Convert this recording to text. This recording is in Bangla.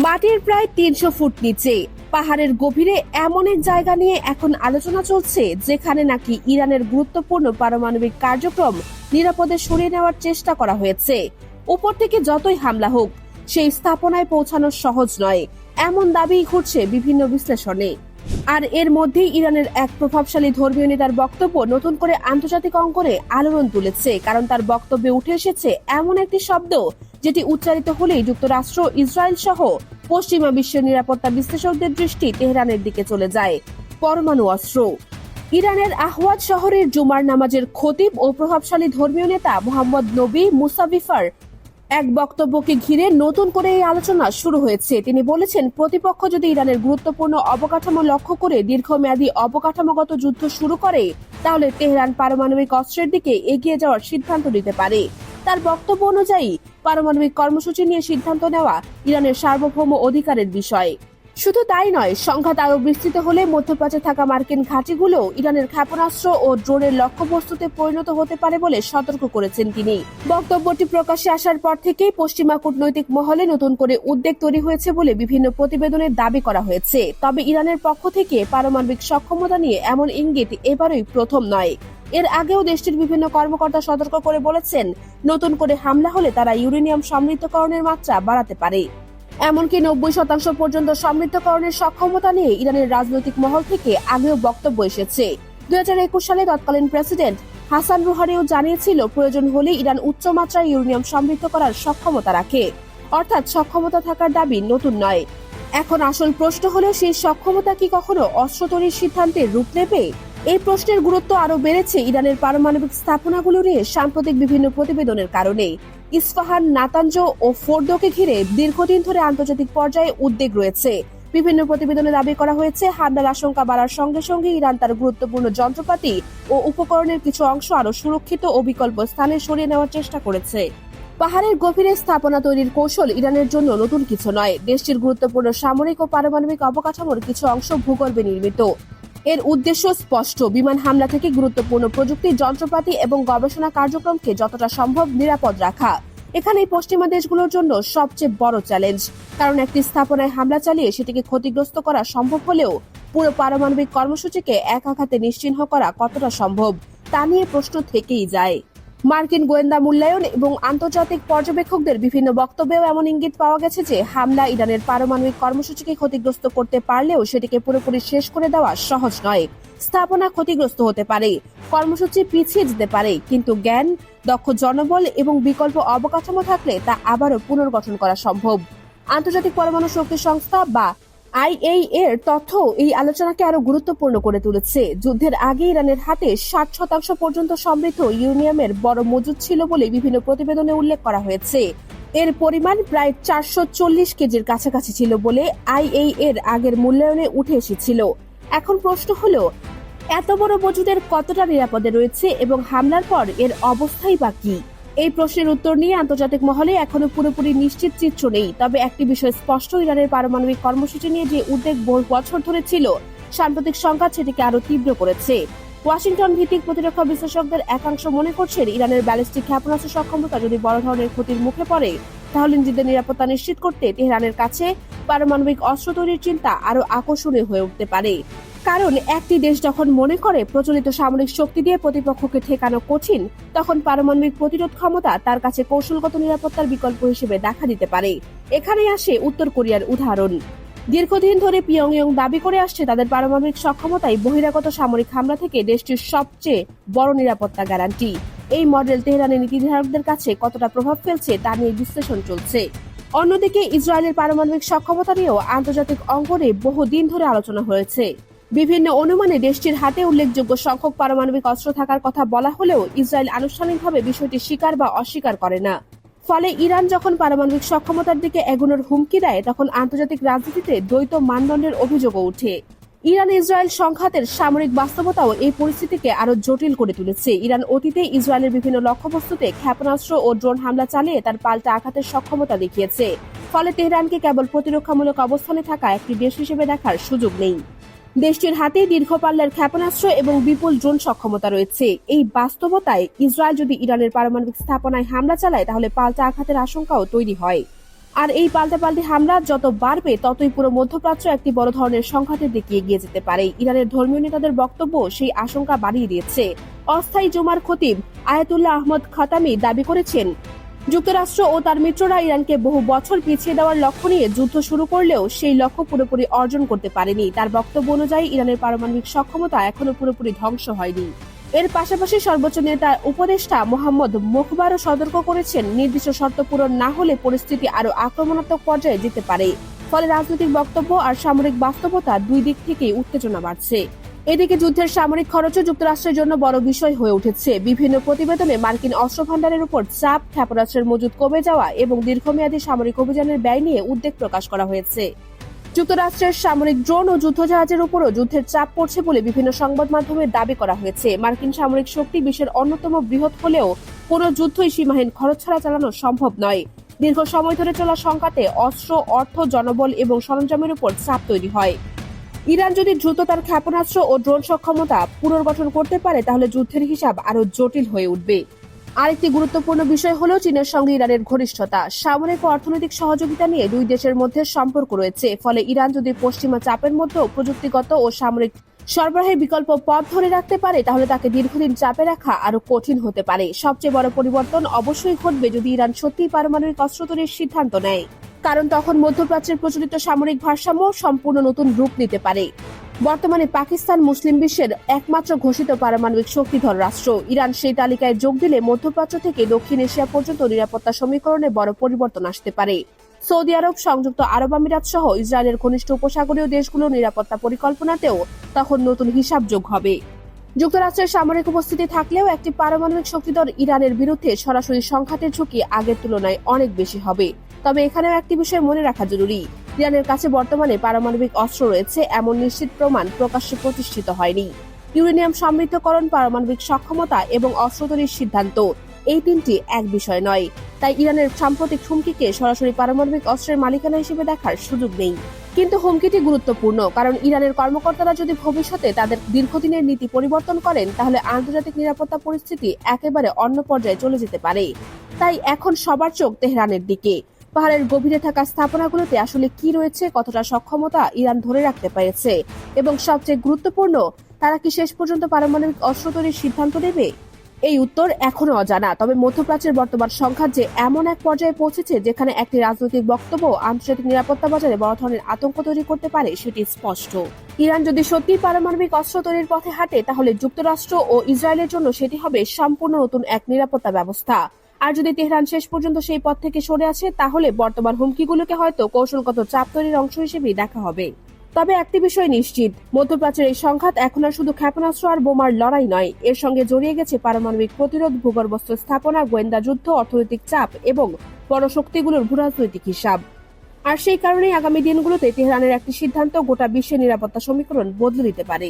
মাটির প্রায় ৩০০ ফুট নিচে পাহাড়ের গভীরে এমন এক জায়গা নিয়ে এখন আলোচনা চলছে, যেখানে নাকি ইরানের গুরুত্বপূর্ণ পারমাণবিক কার্যক্রম নিরাপদে সরিয়ে নেওয়ার চেষ্টা করা হয়েছে। উপর থেকে যতই হামলা হোক, সেই স্থাপনায় পৌঁছানো সহজ নয়, এমন দাবি ঘটছে বিভিন্ন বিশ্লেষণে। আর এর মধ্যেই ইরানের এক প্রভাবশালী ধর্মীয় নেতার বক্তব্য নতুন করে আন্তর্জাতিক অঙ্গনে আলোড়ন তুলেছে, কারণ তার বক্তব্যে উঠে এসেছে এমন একটি শব্দ যেটি উচ্চারিত হলেই যুক্তরাষ্ট্র, ইসরায়েল সহ পশ্চিমা বিশ্বের নিরাপত্তা বিশ্লেষকদের দৃষ্টি তেহরানের দিকে চলে যায়: পরমাণু অস্ত্র। ইরানের আহওয়াজ শহরের জুমার নামাজের খতিব ও প্রভাবশালী ধর্মীয় নেতা মোহাম্মদ নবী মুসাবিফার এক বক্তব্যকে ঘিরে নতুন করে এই আলোচনা শুরু হয়েছে। তিনি বলেছেন, প্রতিপক্ষ যদি ইরানের গুরুত্বপূর্ণ অবকাঠামো লক্ষ্য করে দীর্ঘমেয়াদী অবকাঠামোগত যুদ্ধ শুরু করে, তাহলে তেহরান পারমাণবিক অস্ত্রের দিকে এগিয়ে যাওয়ার সিদ্ধান্ত নিতে পারে। তার বক্তব্য অনুযায়ী, পারমাণবিক কর্মসূচি নিয়ে সিদ্ধান্ত নেওয়া ইরানের সার্বভৌম অধিকারের বিষয়। শুধু তাই নয়, সংঘাত আরও বিস্তৃত হলে মধ্যপ্রাচ্যে থাকা মার্কিন ঘাঁটিগুলো ইরানের ক্ষেপণাস্ত্র ও ড্রোনের লক্ষ্যবস্তুতে পরিণত হতে পারে বলে সতর্ক করেছেন তিনি। বক্তব্যটি প্রকাশ্যে আসার পর থেকেই পশ্চিমা কূটনৈতিক মহলে নতুন করে উদ্বেগ তৈরি হয়েছে বলে বিভিন্ন প্রতিবেদনের দাবি করা হয়েছে। তবে ইরানের পক্ষ থেকে পারমাণবিক সক্ষমতা নিয়ে এমন ইঙ্গিত এবারই প্রথম নয়। এর আগেও দেশটির বিভিন্ন কর্মকর্তা সতর্ক করে বলেছেন, নতুন করে হামলা হলে তারা ইউরেনিয়াম সমৃদ্ধকরণের মাত্রা বাড়াতে পারে। এমনকি ৯০% পর্যন্ত সমৃদ্ধকরণের সক্ষমতা নিয়ে ইরানের রাজনৈতিক মহল থেকে আগেও বক্তব্য এসেছে। ২০২১ সালে তৎকালীন প্রেসিডেন্ট হাসান রুহানিও জানিয়েছিল, প্রয়োজন হলে ইরান উচ্চমাত্রায় ইউরেনিয়াম সমৃদ্ধ করার সক্ষমতা রাখে। অর্থাৎ সক্ষমতা থাকার দাবি নতুন নয়। এখন আসল প্রশ্ন হলো, সেই সক্ষমতা কি কখনো অস্ত্র তৈরির সিদ্ধান্তে রূপ নেবে? এই প্রশ্নের গুরুত্ব আরো বেড়েছে ইরানের পারমাণবিক স্থাপনাগুলো নিয়ে সাম্প্রতিক বিভিন্ন প্রতিবেদনের কারণে। ইস্পাহান, নাতাঞ্জ ও ফোর্দোকে ঘিরে দীর্ঘদিন ধরে আন্তর্জাতিক পর্যায়ে উদ্বেগ রয়েছে। বিভিন্ন প্রতিবেদনে দাবি করা হয়েছে, হামলার আশঙ্কা বাড়ার সঙ্গে সঙ্গে ইরান তার গুরুত্বপূর্ণ যন্ত্রপাতি ও উপকরণের কিছু অংশ আরো সুরক্ষিত ও বিকল্প স্থানে সরিয়ে নেওয়ার চেষ্টা করেছে। পাহাড়ের গভীরে স্থাপনা তৈরির কৌশল ইরানের জন্য নতুন কিছু নয়। দেশটির গুরুত্বপূর্ণ সামরিক ও পারমাণবিক অবকাঠামোর কিছু অংশ ভূগর্ভে নির্মিত। এর উদ্দেশ্য স্পষ্ট: বিমান হামলা থেকে গুরুত্বপূর্ণ প্রযুক্তি, যন্ত্রপাতি এবং গবেষণা কার্যক্রমকে যতটা সম্ভব নিরাপদ রাখা। এখানেই পশ্চিমা দেশগুলোর জন্য সবচেয়ে বড় চ্যালেঞ্জ, কারণ একটি স্থাপনায় হামলা চালিয়ে সেটিকে ক্ষতিগ্রস্ত করা সম্ভব হলেও পুরো পারমাণবিক কর্মসূচিকে এক আঘাতে নিশ্চিহ্ন করা কতটা সম্ভব তা নিয়ে প্রশ্ন থেকেই যায়। মার্কিন গোয়েন্দা মূল্যায়ন এবং আন্তর্জাতিক পর্যবেক্ষকদের বিভিন্ন বক্তব্যেও এমন ইঙ্গিত পাওয়া গেছে যে, হামলা ইরানের পারমাণবিক কর্মসূচিকে ক্ষতিগ্রস্ত করতে পারলেও সেটিকে পুরোপুরি শেষ করে দেওয়া সহজ নয়। স্থাপনা ক্ষতিগ্রস্ত হতে পারে, কর্মসূচি পিছিয়ে যেতে পারে, কিন্তু জ্ঞান, দক্ষ জনবল এবং বিকল্প অবকাঠামো থাকলে তা আবারও পুনর্গঠন করা সম্ভব। আন্তর্জাতিক পরমাণু শক্তি সংস্থা বা IAEA এর তথ্য এই আলোচনাকে আরো গুরুত্বপূর্ণ করে তুলেছে। যুদ্ধের আগে ইরানের হাতে ৬০% পর্যন্ত সমৃদ্ধ ইউরেনিয়ামের বড় মজুদ ছিল বলে বিভিন্ন প্রতিবেদনে উল্লেখ করা হয়েছে। এর পরিমাণ প্রায় ৪৪০ কেজির কাছাকাছি ছিল বলে IAEA এর আগের মূল্যায়নে উঠে এসেছিল। এখন প্রশ্ন হলো, এত বড় মজুদের কতটা নিরাপদে রয়েছে এবং হামলার পর এর অবস্থাই বা কি? এই প্রশ্নের উত্তর নিয়ে আন্তর্জাতিক মহলে এখনো পুরোপুরি নিশ্চিত চিত্র নেই। তবে একটি বিষয় স্পষ্ট, ইরানের পারমাণবিক কর্মসূচি নিয়ে যে উদ্বেগ বহু বছর ধরে ছিল, সাম্প্রতিক সংঘাত সেটিকে আরো তীব্র করেছে। ওয়াশিংটন ভিত্তিক প্রতিরক্ষা বিশ্লেষকদের একাংশ মনে করছেন, ইরানের ব্যালিস্টিক ক্ষেপণাস্ত্র সক্ষমতা যদি বড় ধরনের ক্ষতির মুখে পড়ে, তাহলে নিজেদের নিরাপত্তা নিশ্চিত করতে তেহরানের কাছে পারমাণবিক অস্ত্র তৈরির চিন্তা আরো আকর্ষণীয় হয়ে উঠতে পারে। কারণ একটি দেশ যখন মনে করে প্রচলিত সামরিক শক্তি দিয়ে প্রতিপক্ষকে ঠেকানো কঠিন, তখন পারমাণবিক প্রতিরোধ ক্ষমতা তার কাছে কৌশলগত নিরাপত্তার বিকল্প হিসেবে দেখা দিতে পারে। এখানেই আসে উত্তর কোরিয়ার উদাহরণ। দীর্ঘদিন ধরে পিয়ংইয়ং দাবি করে আসছে, তাদের পারমাণবিক সক্ষমতাই বহিরাগত সামরিক হামলা থেকে দেশটির সবচেয়ে বড় নিরাপত্তা গ্যারান্টি। এই মডেল তেহরানের নীতিনির্ধারকদের কাছে কতটা প্রভাব ফেলছে তা নিয়ে বিশ্লেষণ চলছে। অন্যদিকে ইসরায়েলের পারমাণবিক সক্ষমতা নিয়েও আন্তর্জাতিক অঙ্গনে বহুদিন ধরে আলোচনা হয়েছে। বিভিন্ন অনুমানে দেশটির হাতে উল্লেখযোগ্য সংখ্যক পারমাণবিক অস্ত্র থাকার কথা বলা হলেও ইসরায়েল আনুষ্ঠানিকভাবে বিষয়টি স্বীকার বা অস্বীকার করে না। ফলে ইরান যখন পারমাণবিক সক্ষমতার দিকে এগোনোর হুমকি দেয়, তখন আন্তর্জাতিক রাজনীতিতে দ্বৈত মানদণ্ডের অভিযোগও ওঠে। ইরান ইসরায়েল সংঘাতের সামরিক বাস্তবতাও এই পরিস্থিতিকে আরো জটিল করে তুলেছে। ইরান অতীতে ইসরায়েলের বিভিন্ন লক্ষ্যবস্তুতে ক্ষেপণাস্ত্র ও ড্রোন হামলা চালিয়ে তার পাল্টা আঘাতের সক্ষমতা দেখিয়েছে। ফলে তেহরানকে কেবল প্রতিরক্ষামূলক অবস্থানে থাকা একটি দেশ হিসেবে দেখার সুযোগ নেই। দেশটির হাতে দীর্ঘপাল্লার ক্ষেপণাস্ত্র এবং বিপুল ড্রোন সক্ষমতা রয়েছে। এই বাস্তবতায় ইসরায়েল যদি ইরানের পারমাণবিক স্থাপনায় হামলা চালায়, তাহলে পাল্টা আঘাতের আশঙ্কাও তৈরি হয়। আর এই পাল্টাপাল্টি হামলা যত বাড়বে ততই পুরো মধ্যপ্রাচ্য একটি বড় ধরনের সংঘাতের দিকে এগিয়ে যেতে পারে। ইরানের ধর্মীয় নেতাদের বক্তব্য সেই আশঙ্কা বাড়িয়ে দিয়েছে। অস্থায়ী জুমার খতিব আয়াতুল্লাহ আহমদ খাতামি দাবি করেছেন, যুক্তরাষ্ট্র ও তার মিত্ররা ইরানকে বহু বছর পিছিয়ে দেওয়ার লক্ষ্য নিয়ে যুদ্ধ শুরু করলেও সেই লক্ষ্য পুরোপুরি অর্জন করতে পারেনি। তার বক্তব্য অনুযায়ী ইরানের পারমাণবিক সক্ষমতা এখনো পুরোপুরি ধ্বংস হয়নি। এর পাশাপাশি সর্বোচ্চ নেতার উপদেষ্টা মোহাম্মদ মুখবারও সতর্ক করেছেন, নির্দিষ্ট শর্ত পূরণ না হলে পরিস্থিতি আরো আক্রমণাত্মক পর্যায়ে যেতে পারে। ফলে রাজনৈতিক বক্তব্য আর সামরিক বাস্তবতা দুই দিক থেকেই উত্তেজনা বাড়ছে। এদিকে যুদ্ধের সামরিক খরচও যুক্তরাষ্ট্রের জন্য বড় বিষয় হয়ে উঠেছে। বিভিন্ন প্রতিবেদনে মার্কিন অস্ত্র ভান্ডারের উপর চাপ, ক্ষেপণাস্ত্রের মজুদ কমে যাওয়া এবং দীর্ঘমেয়াদী সামরিক অভিযানের ব্যয় নিয়ে উদ্বেগ প্রকাশ করা হয়েছে। যুক্তরাষ্ট্রের সামরিক ড্রোন ও যুদ্ধজাহাজের উপরও যুদ্ধের চাপ পড়ছে বলে বিভিন্ন সংবাদ মাধ্যমে দাবি করা হয়েছে। মার্কিন সামরিক শক্তি বিশ্বের অন্যতম বৃহৎ হলেও কোনো যুদ্ধই সীমাহীন খরচ ছাড়া চালানো সম্ভব নয়। দীর্ঘ সময় ধরে চলা সংঘাতে অস্ত্র, অর্থ, জনবল এবং সরঞ্জামের উপর চাপ তৈরি হয়। ইরান যদি দ্রুত তার ক্ষেপণাস্ত্র ও ড্রোন সক্ষমতা পুনর্গঠন করতে পারে তাহলে যুদ্ধের হিসাব আরো জটিল হয়ে উঠবে। আরেকটি গুরুত্বপূর্ণ বিষয় হলো চীনের সঙ্গে ইরানের ঘনিষ্ঠতা। সামরিক ও অর্থনৈতিক সহযোগিতা নিয়ে দুই দেশের মধ্যে সম্পর্ক রয়েছে। ফলে ইরান যদি পশ্চিমা চাপের মধ্যেও প্রযুক্তিগত ও সামরিক সরবরাহের বিকল্প পথ ধরে রাখতে পারে তাহলে তাকে দীর্ঘদিন চাপে রাখা আরো কঠিন হতে পারে। সবচেয়ে বড় পরিবর্তন অবশ্যই ঘটবে যদি ইরান সত্যিই পারমাণবিক অস্ত্র তৈরির সিদ্ধান্ত নেয়, কারণ তখন মধ্যপ্রাচ্যের প্রচলিত সামরিক ভারসাম্য সম্পূর্ণ নতুন রূপ নিতে পারে। বর্তমানে পাকিস্তান মুসলিম বিশ্বের একমাত্র ঘোষিত পারমাণবিক শক্তিধর রাষ্ট্র। ইরান সেই তালিকায় যোগ দিলে মধ্যপ্রাচ্য থেকে দক্ষিণ এশিয়া পর্যন্ত নিরাপত্তা সমীকরণে বড় পরিবর্তন আসতে পারে। সৌদি আরব, সংযুক্ত আরব আমিরাত সহ ইসরায়েলের ঘনিষ্ঠ উপসাগরীয় দেশগুলোর নিরাপত্তা পরিকল্পনাতেও তখন নতুন হিসাব যোগ হবে। যুক্তরাষ্ট্রের সামরিক উপস্থিতি থাকলেও একটি পারমাণবিক শক্তিধর ইরানের বিরুদ্ধে সরাসরি সংঘাতের ঝুঁকি আগের তুলনায় অনেক বেশি হবে। তবে এখানেও একটি বিষয় মনে রাখা জরুরি, ইরানের কাছে বর্তমানে পারমাণবিক অস্ত্র রয়েছে এমন নিশ্চিত প্রমাণ প্রকাশ্যে প্রতিষ্ঠিত হয়নি। ইউরেনিয়াম সমৃদ্ধকরণ, পারমাণবিক সক্ষমতা এবং অস্ত্র তৈরির সিদ্ধান্ত, এই তিনটি এক বিষয় নয়। তাই ইরানের সাম্প্রতিক হুমকিকে সরাসরি পারমাণবিক অস্ত্রের মালিকানা হিসেবে দেখার সুযোগ নেই। কিন্তু হুমকিটি গুরুত্বপূর্ণ, কারণ ইরানের কর্মকর্তারা যদি ভবিষ্যতে তাদের দীর্ঘদিনের নীতি পরিবর্তন করেন তাহলে আন্তর্জাতিক নিরাপত্তা পরিস্থিতি একেবারে অন্য পর্যায়ে চলে যেতে পারে। তাই এখন সবার চোখ তেহরানের দিকে। পাহাড়ের গভীরে থাকা স্থাপনাগুলোতে আসলে কি রয়েছে, কতটা সক্ষমতা ইরান ধরে রাখতে পেরেছে এবং সবচেয়ে গুরুত্বপূর্ণ, তারা কি শেষ পর্যন্ত পারমাণবিক অস্ত্র তৈরির সিদ্ধান্ত নেবে? এই উত্তর এখনো অজানা। তবে মধ্যপ্রাচ্যের বর্তমান সংঘাত যে এমন এক পর্যায়ে পৌঁছেছে যেখানে একটি রাজনৈতিক বক্তব্য আন্তর্জাতিক নিরাপত্তা বাজারে বড় ধরনের আতঙ্ক তৈরি করতে পারে সেটি স্পষ্ট। ইরান যদি সত্যিই পারমাণবিক অস্ত্র তৈরির পথে হাঁটে তাহলে যুক্তরাষ্ট্র ও ইসরায়েলের জন্য সেটি হবে সম্পূর্ণ নতুন এক নিরাপত্তা ব্যবস্থা। আর যদি তেহরান শেষ পর্যন্ত সেই পথ থেকে সরে আসে তাহলে বর্তমান হুমকিগুলোকে হয়তো কৌশলগত চাপ তৈরির অংশ হিসেবেই দেখা হবে। তবে একটি বিষয় নিশ্চিত, মধ্যপ্রাচ্যের এই সংঘাত এখন আর শুধু ক্ষেপণাস্ত্র আর বোমার লড়াই নয়, এর সঙ্গে জড়িয়ে গেছে পারমাণবিক প্রতিরোধ, ভূগর্ভস্থ স্থাপনা, গোয়েন্দা যুদ্ধ, অর্থনৈতিক চাপ এবং বড় শক্তিগুলোর ভূরাজনৈতিক হিসাব। আর সেই কারণেই আগামী দিনগুলোতে তেহরানের একটি সিদ্ধান্ত গোটা বিশ্বের নিরাপত্তা সমীকরণ বদলে দিতে পারে।